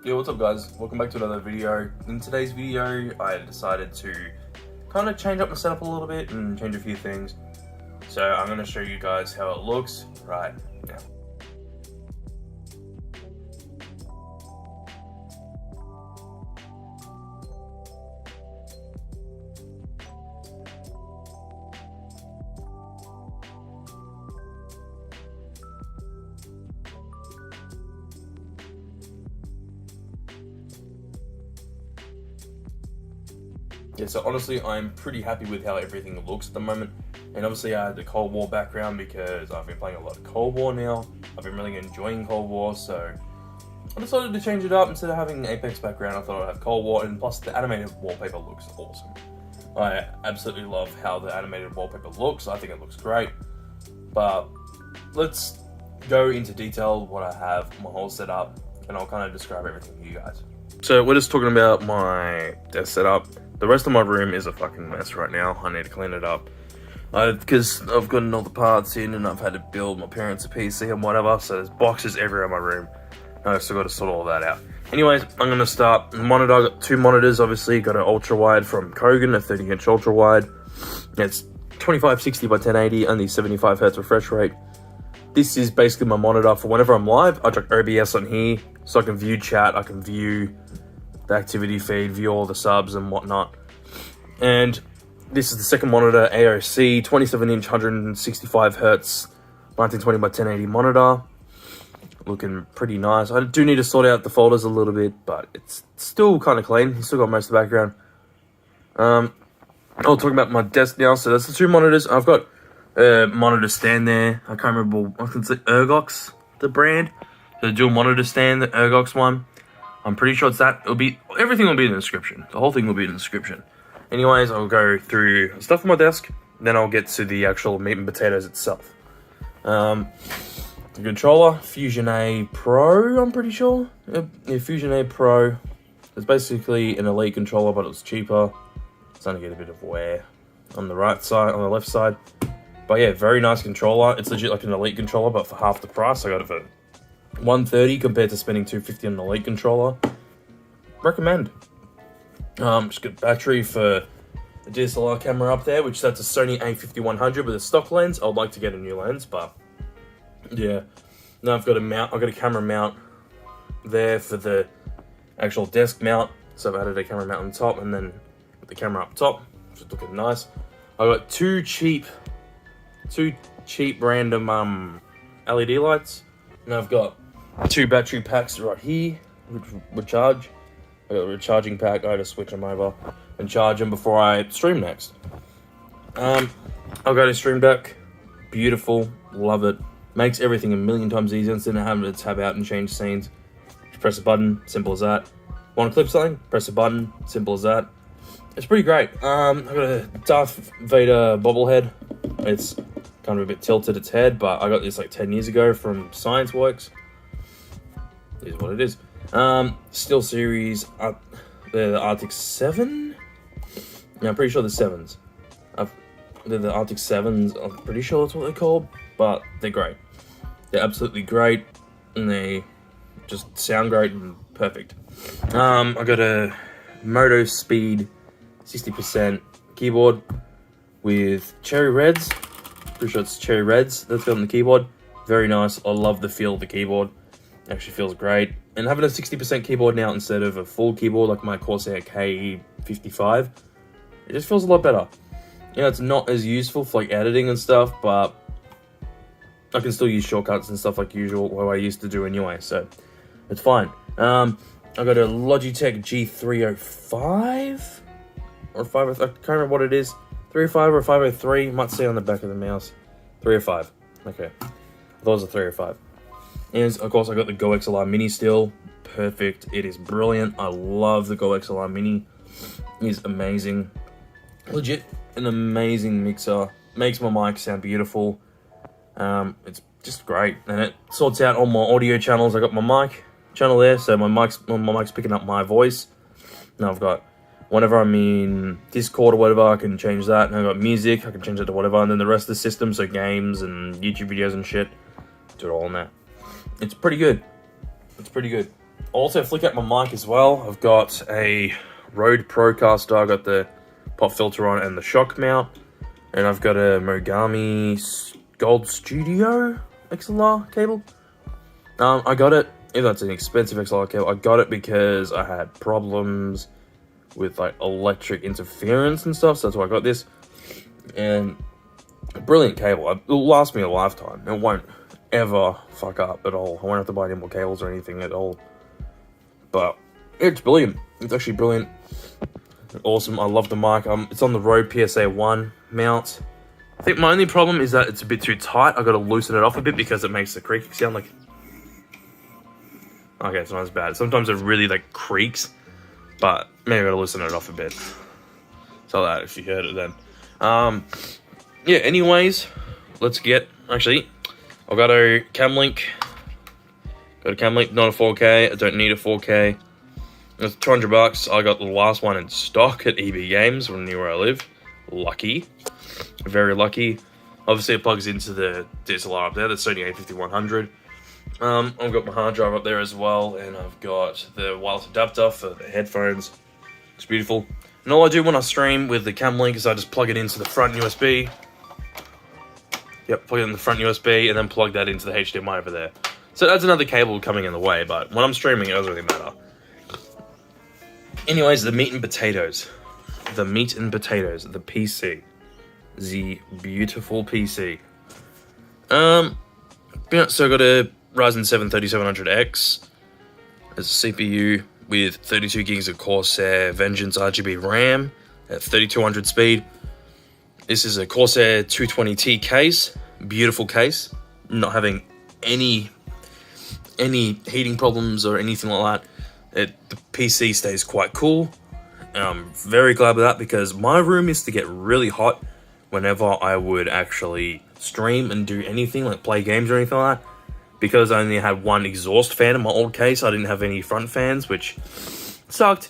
Yeah, what's up guys? Welcome back to another video. In today's video, I decided to kind of change up my setup a little bit and change a few things. So I'm going to show you guys how it looks right now. Yeah, so honestly, I'm pretty happy with how everything looks at the moment. And obviously I had the Cold War background because I've been playing a lot of Cold War now. I've been really enjoying Cold War, so I decided to change it up. Instead of having Apex background, I thought I'd have Cold War, and plus the animated wallpaper looks awesome. I absolutely love how the animated wallpaper looks. I think it looks great. But let's go into detail what I have, my whole setup, and I'll kind of describe everything to you guys. So we're just talking about my desk setup. The rest of my room is a fucking mess right now. I need to clean it up. Because I've gotten all the parts in and I've had to build my parents a PC and whatever. So there's boxes everywhere in my room. I've still got to sort all that out. Anyways, I'm going to start. Monitor, I got two monitors obviously. Got an ultra wide from Kogan, a 30-inch ultra wide. It's 2560 by 1080, only 75 Hz refresh rate. This is basically my monitor for whenever I'm live. I chuck OBS on here so I can view chat, I can view the activity feed, view all the subs and whatnot. And this is the second monitor, AOC, 27-inch, 165 Hz, 1920 by 1080 monitor. Looking pretty nice. I do need to sort out the folders a little bit, but it's still kind of clean. Still got most of the background. I'll talk about my desk now. So that's the two monitors. I've got a monitor stand there. I can't remember, I think it's Ergox, the brand. The dual monitor stand, the Ergox one. I'm pretty sure it's that. Everything will be in the description. The whole thing will be in the description. Anyways, I'll go through stuff on my desk, then I'll get to the actual meat and potatoes itself. The controller, Fusion A Pro, I'm pretty sure. Yeah, Fusion A Pro. It's basically an Elite controller, but it's cheaper. It's starting to get a bit of wear on the right side, on the left side. But yeah, very nice controller. It's legit like an Elite controller, but for half the price. I got it for $130 compared to spending $250 on an Elite controller. Recommend. Just got battery for the DSLR camera up there, which that's a Sony a5100 with a stock lens. I would like to get a new lens, but yeah. Now I've got a mount. I've got a camera mount there for the actual desk mount. So I've added a camera mount on top, and then with the camera up top, just looking nice. I got two cheap random LED lights, and I've got two battery packs right here, which recharge. I got a recharging pack. I had to switch them over and charge them before I stream next. I've got a Stream Deck. Beautiful. Love it. Makes everything a million times easier instead of having to tab out and change scenes. Just press a button. Simple as that. Want to clip something? Press a button. Simple as that. It's pretty great. I've got a Darth Vader bobblehead. It's kind of a bit tilted its head, but I got this like 10 years ago from Scienceworks. Is what it is. Steel Series, the Arctic 7? Yeah, I'm pretty sure the 7s. They're the Arctic 7s, I'm pretty sure that's what they're called, but they're great. They're absolutely great, and they just sound great and perfect. I got a Moto Speed 60% keyboard with Cherry Reds. Pretty sure it's Cherry Reds that's on the keyboard. Very nice. I love the feel of the keyboard. Actually feels great. And having a 60% keyboard now instead of a full keyboard like my Corsair K55, it just feels a lot better. You know, it's not as useful for like editing and stuff, but I can still use shortcuts and stuff like usual, what I used to do anyway, so it's fine. I got a Logitech G305 or 5, I can't remember what it is. 305 or 503, might say on the back of the mouse. 305. Okay, I thought it was a 305. And of course I got the Go XLR Mini still. Perfect. It is brilliant. I love the Go XLR Mini. It is amazing. Legit an amazing mixer. Makes my mic sound beautiful. It's just great. And it sorts out all my audio channels. I got my mic channel there, so my mic's picking up my voice. Now I've got, whenever I'm in Discord or whatever, I can change that. And I've got music, I can change it to whatever. And then the rest of the system, so games and YouTube videos and shit, do it all on there. It's pretty good. It's pretty good. Also, flick out my mic as well. I've got a Rode Procaster. I got the pop filter on and the shock mount. And I've got a Mogami Gold Studio XLR cable. I got it, even though it's an expensive XLR cable, I got it because I had problems with like electric interference and stuff, so that's why I got this. And a brilliant cable. It'll last me a lifetime. It won't ever fuck up at all. I won't have to buy any more cables or anything at all. But it's brilliant. It's actually brilliant. Awesome. I love the mic. It's on the Rode PSA 1 mount. I think my only problem is that it's a bit too tight. I got to loosen it off a bit because it makes the creaking sound. Like, okay, it's not as bad. Sometimes it really like creaks, but maybe I got to loosen it off a bit. So that if you heard it then. Yeah. Anyways, let's get. Actually, I've got a Camlink. Got a Camlink, not a 4K. I don't need a 4K. It's $200. I got the last one in stock at EB Games when near where I live. Lucky. Very lucky. Obviously, it plugs into the DSLR up there, the Sony a5100. I've got my hard drive up there as well, and I've got the wireless adapter for the headphones. It's beautiful. And all I do when I stream with the Camlink is I just plug it into the front USB. Yep, plug it in the front USB, and then plug that into the HDMI over there. So that's another cable coming in the way, but when I'm streaming, it doesn't really matter. Anyways, the meat and potatoes. The meat and potatoes, the PC. The beautiful PC. Yeah, so I got a Ryzen 7 3700X. It's a CPU with 32 gigs of Corsair Vengeance RGB RAM at 3200 speed. This is a Corsair 220T case. Beautiful case. Not having any heating problems or anything like that. The PC stays quite cool. And I'm very glad with that because my room used to get really hot whenever I would actually stream and do anything like play games or anything like that. Because I only had one exhaust fan in my old case, I didn't have any front fans, which sucked.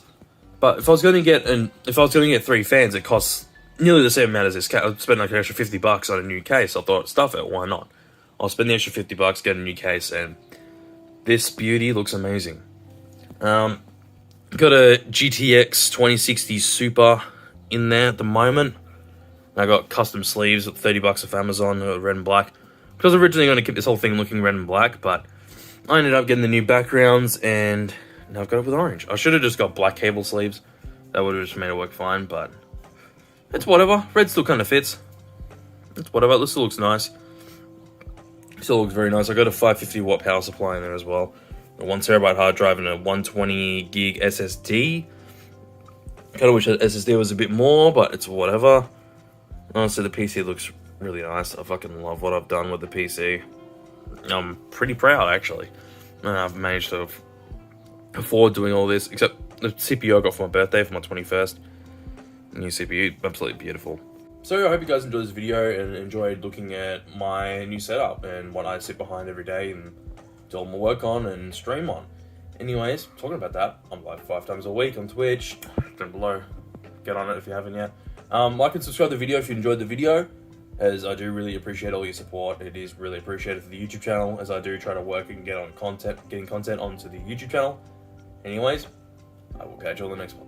But if I was going to get 3 fans, it costs nearly the same amount as this case. I'd spend like an extra $50 on a new case. I thought, stuff it, why not? I'll spend the extra $50, get a new case, and this beauty looks amazing. Got a GTX 2060 Super in there at the moment. I got custom sleeves at $30 off Amazon, red and black. Because I was originally going to keep this whole thing looking red and black, but I ended up getting the new backgrounds, and now I've got it with orange. I should have just got black cable sleeves. That would have just made it work fine, but it's whatever. Red still kind of fits. It's whatever. This still looks nice. Still looks very nice. I got a 550 watt power supply in there as well. A 1TB hard drive and a 120 gig SSD. Kind of wish that SSD was a bit more, but it's whatever. Honestly, the PC looks really nice. I fucking love what I've done with the PC. I'm pretty proud, actually. And I've managed to afford doing all this, except the CPU I got for my birthday, for my 21st. New CPU, absolutely beautiful. So I hope you guys enjoyed this video and enjoyed looking at my new setup and what I sit behind every day and do all my work on and stream on. Anyways, talking about that, I'm live 5 times a week on Twitch. Down below, get on it if you haven't yet. Like and subscribe to the video if you enjoyed the video, as I do really appreciate all your support. It is really appreciated for the YouTube channel, as I do try to work and getting content onto the YouTube channel. Anyways, I will catch you on the next one.